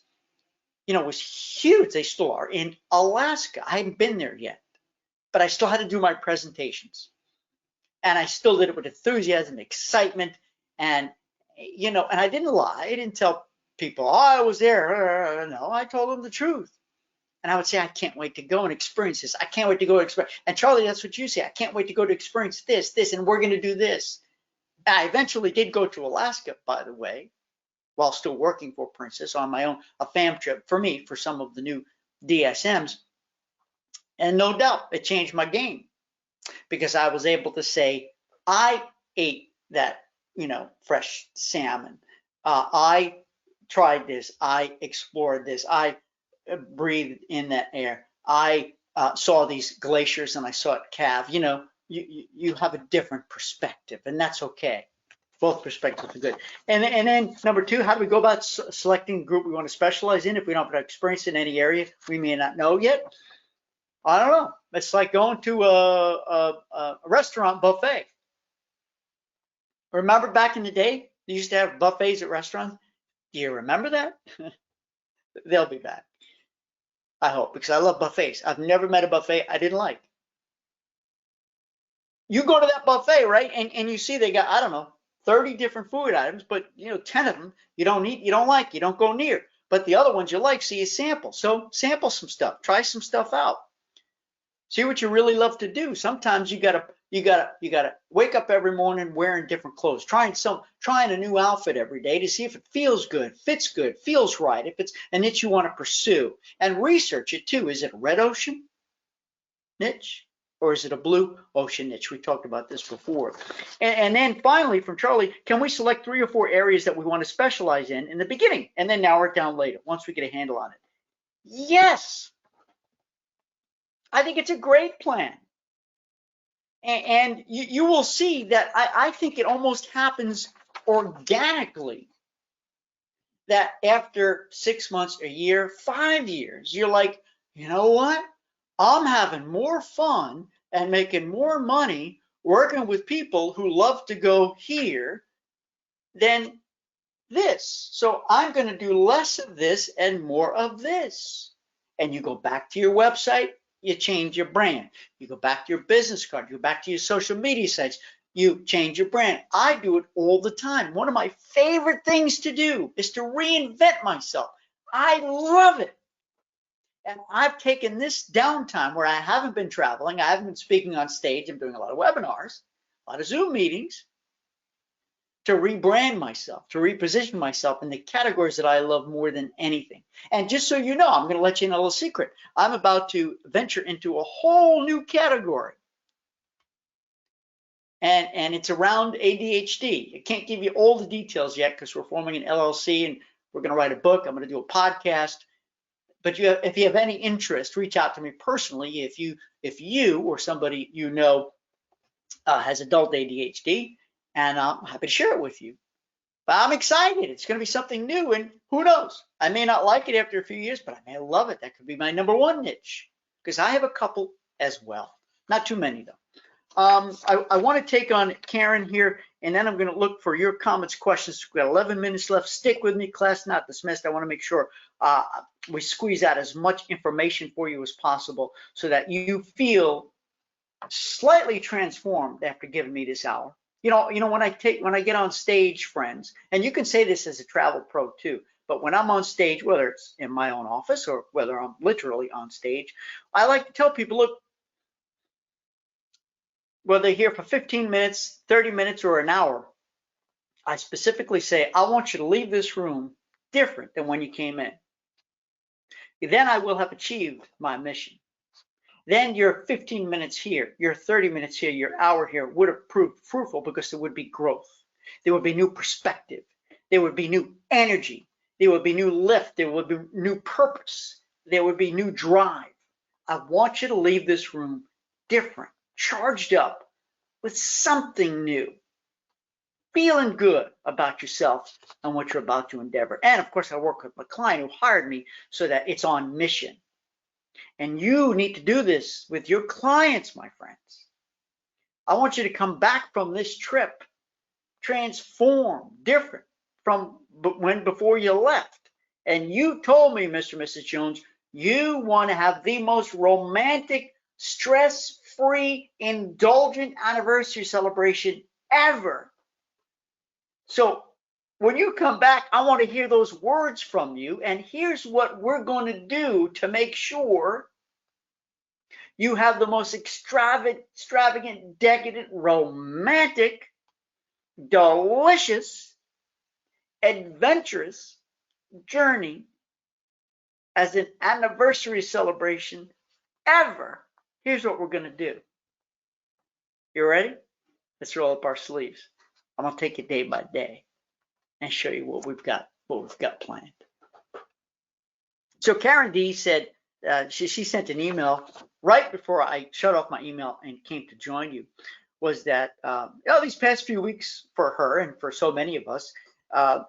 was huge. They still are in Alaska. I hadn't been there yet, but I still had to do my presentations. And I still did it with enthusiasm, excitement, and and I didn't lie. I didn't tell people, oh, I was there. No, I told them the truth. And I would say, I can't wait to go and experience this. I can't wait to go experience. And Charlie, that's what you say. I can't wait to go to experience this, and we're going to do this. And I eventually did go to Alaska, by the way, while still working for Princess on my own, a fam trip for me, for some of the new DSMs. And no doubt it changed my game, because I was able to say, I ate that, fresh salmon. I tried this. I explored this. I breathed in that air. I saw these glaciers and I saw it calve. You have a different perspective, and that's okay. Both perspectives are good. And then number two, how do we go about selecting the group we want to specialize in if we don't have experience in any area we may not know yet? I don't know. It's like going to a restaurant buffet. Remember back in the day, they used to have buffets at restaurants? Do you remember that? They'll be back, I hope, because I love buffets. I've never met a buffet I didn't like. You go to that buffet, right? And you see they got, I don't know, 30 different food items, but 10 of them you don't eat, you don't like, you don't go near. But the other ones you like, so you sample. So sample some stuff, try some stuff out. See what you really love to do. Sometimes you gotta wake up every morning wearing different clothes, trying a new outfit every day to see if it feels good, fits good, feels right, if it's a niche you want to pursue, and research it too. Is it a red ocean niche or is it a blue ocean niche? We talked about this before. And then finally, from Charlie, can we select 3 or 4 areas that we want to specialize in the beginning and then narrow it down later once we get a handle on it? Yes. I think it's a great plan. And you will see that I think it almost happens organically, that after 6 months, a year, 5 years, you're like, you know what? I'm having more fun and making more money working with people who love to go here than this. So I'm going to do less of this and more of this. And you go back to your website, you change your brand. You go back to your business card, you go back to your social media sites, you change your brand. I do it all the time. One of my favorite things to do is to reinvent myself. I love it. And I've taken this downtime where I haven't been traveling, I haven't been speaking on stage, I'm doing a lot of webinars, a lot of Zoom meetings, to rebrand myself, to reposition myself in the categories that I love more than anything. And just so you know, I'm going to let you in a little secret. I'm about to venture into a whole new category. And it's around ADHD. I can't give you all the details yet because we're forming an LLC and we're going to write a book. I'm going to do a podcast. But if you have any interest, reach out to me personally. If you or somebody you know has adult ADHD, and I'm happy to share it with you. But I'm excited. It's going to be something new, and who knows? I may not like it after a few years, but I may love it. That could be my #1 niche, because I have a couple as well. Not too many, though. I want to take on Karen here, and then I'm going to look for your comments, questions. We've got 11 minutes left. Stick with me. Class not dismissed. I want to make sure we squeeze out as much information for you as possible so that you feel slightly transformed after giving me this hour. When I get on stage, friends, and you can say this as a travel pro too, but when I'm on stage, whether it's in my own office or whether I'm literally on stage, I like to tell people, look, whether they're here for 15 minutes, 30 minutes, or an hour, I specifically say, I want you to leave this room different than when you came in. Then I will have achieved my mission. Then your 15 minutes here, your 30 minutes here, your hour here would have proved fruitful because there would be growth. There would be new perspective. There would be new energy. There would be new lift. There would be new purpose. There would be new drive. I want you to leave this room different, charged up with something new, feeling good about yourself and what you're about to endeavor. And of course, I work with my client who hired me so that it's on mission. And you need to do this with your clients, my friends. I want you to come back from this trip transformed, different from before you left. And you told me, Mr. and Mrs. Jones, you want to have the most romantic, stress-free, indulgent anniversary celebration ever. So when you come back, I want to hear those words from you. And here's what we're going to do to make sure you have the most extravagant, decadent, romantic, delicious, adventurous journey as an anniversary celebration ever. Here's what we're going to do. You ready? Let's roll up our sleeves. I'm going to take it day by day and show you what we've got planned. So Karen D said she sent an email right before I shut off my email and came to join you. Was that these past few weeks for her and for so many of us,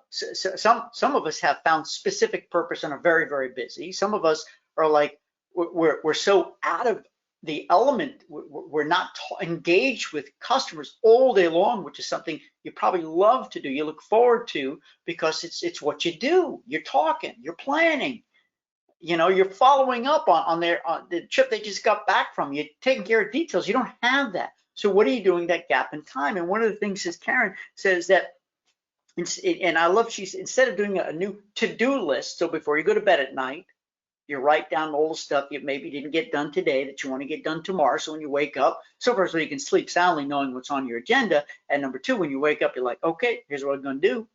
some of us have found specific purpose and are very, very busy. Some of us are like we're so out of the element. We're not engaged with customers all day long, which is something you probably love to do. You look forward to because it's what you do. You're talking, you're planning. You know, you're following up on the trip they just got back from. You're taking care of details. You don't have that. So what are you doing that gap in time? And one of the things is Karen says that, and I love, she's instead of doing a new to-do list, so before you go to bed at night, you write down all the stuff you maybe didn't get done today that you want to get done tomorrow. So when you wake up, so first of all, you can sleep soundly knowing what's on your agenda. And number two, when you wake up, you're like, okay, here's what I'm going to do.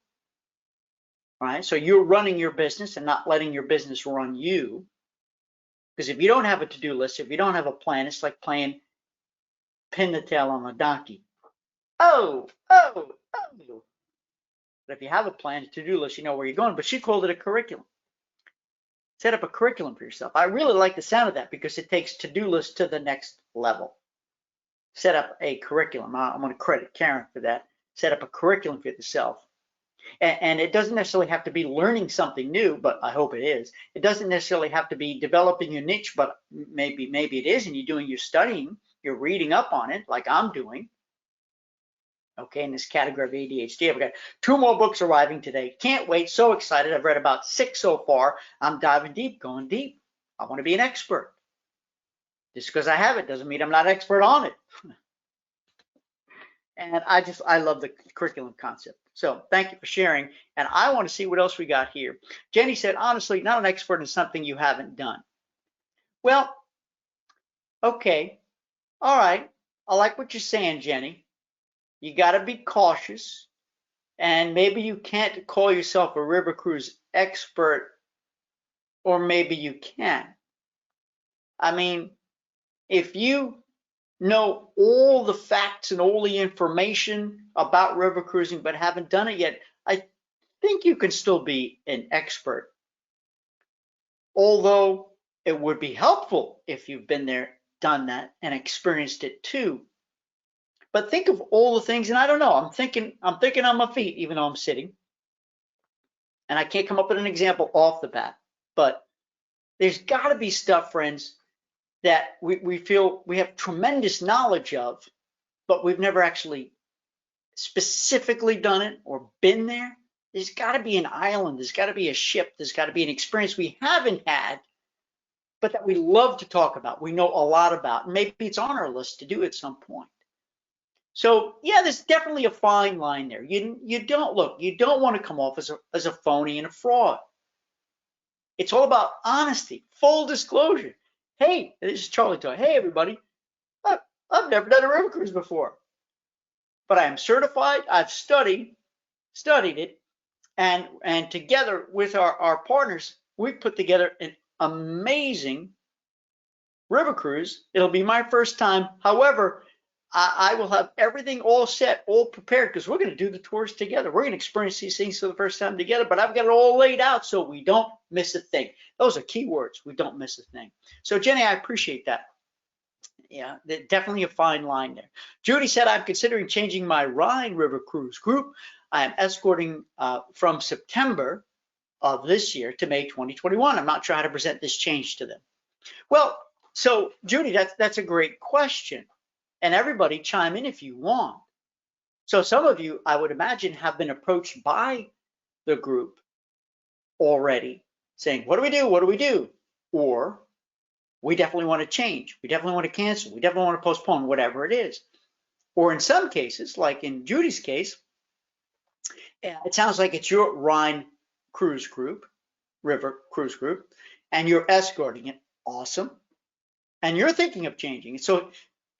All right, so you're running your business and not letting your business run you. Because if you don't have a to-do list, if you don't have a plan, it's like playing pin the tail on a donkey. Oh. But if you have a plan, a to-do list, you know where you're going. But she called it a curriculum. Set up a curriculum for yourself. I really like the sound of that because it takes to-do list to the next level. Set up a curriculum. I'm going to credit Karen for that. Set up a curriculum for yourself. And it doesn't necessarily have to be learning something new, but I hope it is. It doesn't necessarily have to be developing your niche, but maybe it is, and you're doing your studying, you're reading up on it, like I'm doing. Okay, in this category of ADHD, I've got 2 more books arriving today. Can't wait, so excited. I've read about 6 so far. I'm diving deep, going deep. I want to be an expert. Just because I have it doesn't mean I'm not an expert on it. And I love the curriculum concept. So thank you for sharing. And I want to see what else we got here. Jenny said, honestly, not an expert in something you haven't done. Well, okay. All right. I like what you're saying, Jenny. You got to be cautious. And maybe you can't call yourself a river cruise expert, or maybe you can. I mean, if you know all the facts and all the information about river cruising but haven't done it yet, I think you can still be an expert. Although it would be helpful if you've been there, done that, and experienced it too. But think of all the things, and I don't know, I'm thinking on my feet even though I'm sitting. And I can't come up with an example off the bat, but there's got to be stuff, friends, that we feel we have tremendous knowledge of, but we've never actually specifically done it or been there. There's got to be an island, there's got to be a ship, there's got to be an experience we haven't had, but that we love to talk about, we know a lot about, and maybe it's on our list to do at some point. So yeah, there's definitely a fine line there. You don't want to come off as a phony and a fraud. It's all about honesty, full disclosure. Hey, this is Charlie talking. Hey, everybody, I've never done a river cruise before, but I am certified. I've studied it, and together with our partners, we put together an amazing river cruise. It'll be my first time. However, I will have everything all set, all prepared, because we're going to do the tours together. We're going to experience these things for the first time together, but I've got it all laid out so we don't miss a thing. Those are key words. We don't miss a thing. So Jenny, I appreciate that. Yeah, definitely a fine line there. Judy said, I'm considering changing my Rhine River Cruise group. I am escorting from September of this year to May 2021. I'm not sure how to present this change to them. Well, so Judy, that's a great question. And everybody chime in if you want. So some of you, I would imagine, have been approached by the group already saying, what do we do? What do we do? Or we definitely want to change. We definitely want to cancel. We definitely want to postpone, whatever it is. Or in some cases, like in Judy's case, it sounds like it's your Rhine cruise group, river cruise group, and you're escorting it. Awesome. And you're thinking of changing it. So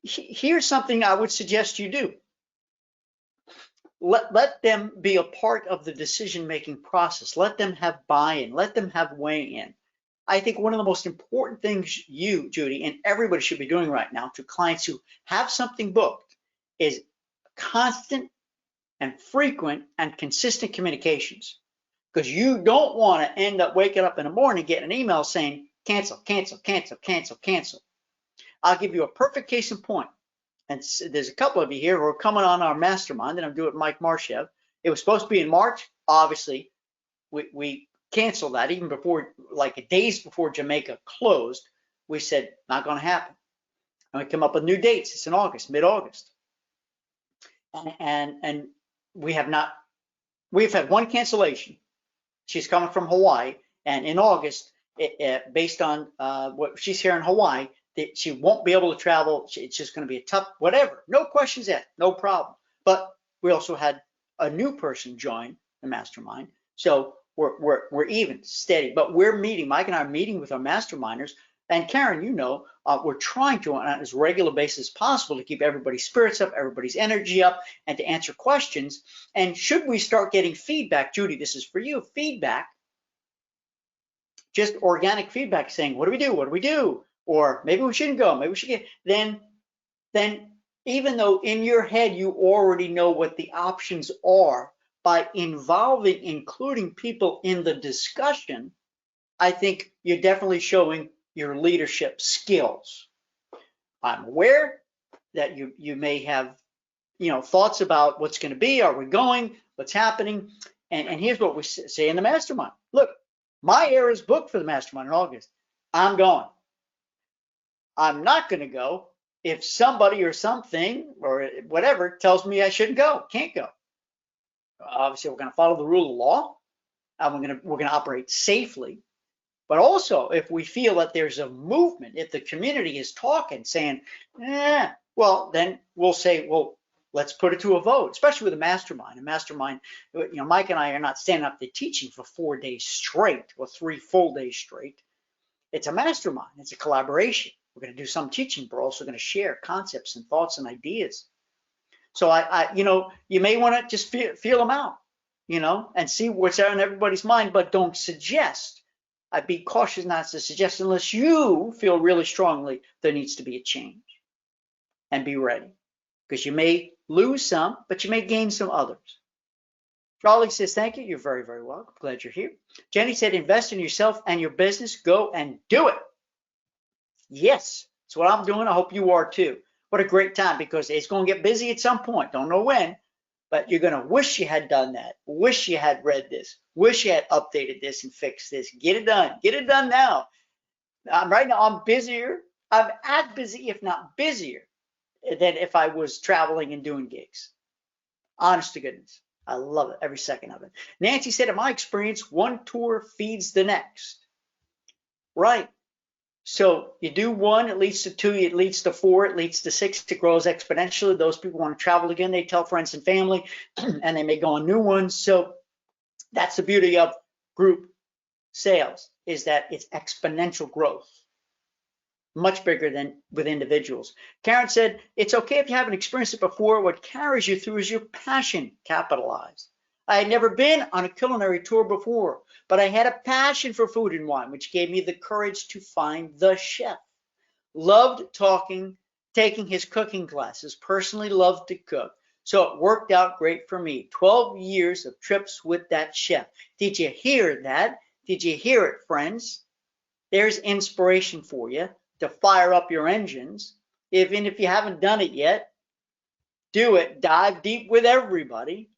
here's something I would suggest you do. Let them be a part of the decision-making process. Let them have buy-in. Let them have weigh-in. I think one of the most important things you, Judy, and everybody should be doing right now to clients who have something booked is constant and frequent and consistent communications. Because you don't want to end up waking up in the morning getting an email saying, cancel, cancel, cancel, cancel, cancel. I'll give you a perfect case in point. And there's a couple of you here who are coming on our mastermind that I'm doing with Mike Marshev. It was supposed to be in March. Obviously, we canceled that even before, like days before Jamaica closed. We said, not going to happen. And we come up with new dates. It's in August, mid-August. And we've had one cancellation. She's coming from Hawaii. And in August, based on what she's here in Hawaii, that she won't be able to travel. It's just going to be a tough, whatever. No questions asked, no problem. But we also had a new person join the mastermind. So we're even, steady. But we're meeting, Mike and I are meeting with our masterminders. And Karen, you know, we're trying to, on as regular basis as possible, to keep everybody's spirits up, everybody's energy up, and to answer questions. And should we start getting feedback, Judy, this is for you, feedback, just organic feedback saying, what do we do? What do we do? Or maybe we shouldn't go, maybe we should get, then even though in your head you already know what the options are, by including people in the discussion, I think you're definitely showing your leadership skills. I'm aware that you may have, you know, thoughts about what's going to be, are we going, what's happening, and here's what we say in the mastermind. Look, my air is booked for the mastermind in August. I'm going. I'm not going to go if somebody or something or whatever tells me I shouldn't go, can't go. Obviously, we're going to follow the rule of law, and we're going to operate safely. But also, if we feel that there's a movement, if the community is talking, saying, well, then we'll say, well, let's put it to a vote, especially with a mastermind. A mastermind, you know, Mike and I are not standing up there teaching for 4 days straight or 3 full days straight. It's a mastermind. It's a collaboration. We're going to do some teaching, but we're also going to share concepts and thoughts and ideas. So you know, you may want to just feel them out, you know, and see what's on everybody's mind, but don't suggest. I'd be cautious not to suggest unless you feel really strongly there needs to be a change, and be ready, because you may lose some, but you may gain some others. Charlie says, thank you. You're very, very welcome. Glad you're here. Jenny said, invest in yourself and your business. Go and do it. Yes, that's what I'm doing. I hope you are too. What a great time, because it's going to get busy at some point. Don't know when, but you're going to wish you had done that. Wish you had read this. Wish you had updated this and fixed this. Get it done. Get it done now. Right now, I'm busier. I'm as busy, if not busier, than if I was traveling and doing gigs. Honest to goodness. I love it, every second of it. Nancy said, in my experience, one tour feeds the next. Right. So you do one, it leads to 2, it leads to 4, it leads to 6, it grows exponentially. Those people want to travel again, they tell friends and family, and they may go on new ones. So that's the beauty of group sales, is that it's exponential growth, much bigger than with individuals. Karen said, it's okay if you haven't experienced it before. What carries you through is your passion. Capitalized. I had never been on a culinary tour before, but I had a passion for food and wine, which gave me the courage to find the chef. Loved taking his cooking classes, personally loved to cook. So it worked out great for me. 12 years of trips with that chef. Did you hear that? Did you hear it, friends? There's inspiration for you to fire up your engines. Even if you haven't done it yet, do it. Dive deep with everybody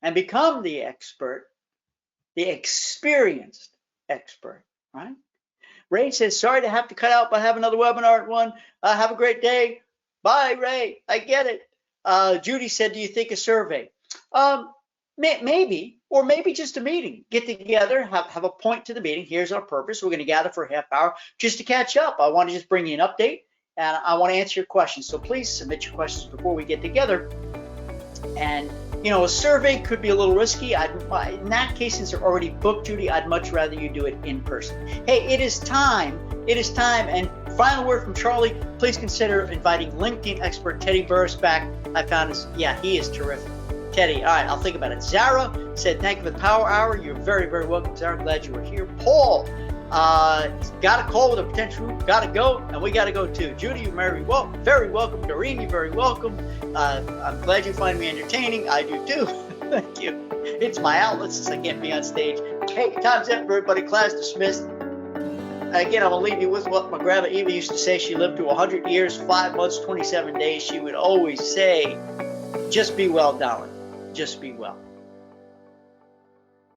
and become the expert, the experienced expert, right? Ray says, sorry to have to cut out, but have another webinar at 1. Have a great day. Bye, Ray. I get it. Judy said, do you think a survey? Maybe, or maybe just a meeting. Get together, have a point to the meeting. Here's our purpose. We're going to gather for a half hour just to catch up. I want to just bring you an update, and I want to answer your questions. So please submit your questions before we get together. And, you know, a survey could be a little risky. In that case, since they're already booked, Judy, I'd much rather you do it in person. Hey, it is time. It is time. And final word from Charlie, please consider inviting LinkedIn expert Teddy Burris back. I found his, yeah, he is terrific. Teddy, all right, I'll think about it. Zara said, thank you for the power hour. You're very, very welcome, Zara. Glad you were here. Paul, got a call with a potential group, got to go, and we got to go too. Judy, you're very welcome. Doreen, you're very welcome. I'm glad you find me entertaining. I do too. Thank you. It's my outlet since I can't be on stage. Hey, time's up, everybody. Class dismissed. Again, I'm going to leave you with what my grandma Eva used to say. She lived to 100 years, 5 months, 27 days. She would always say, just be well, darling. Just be well.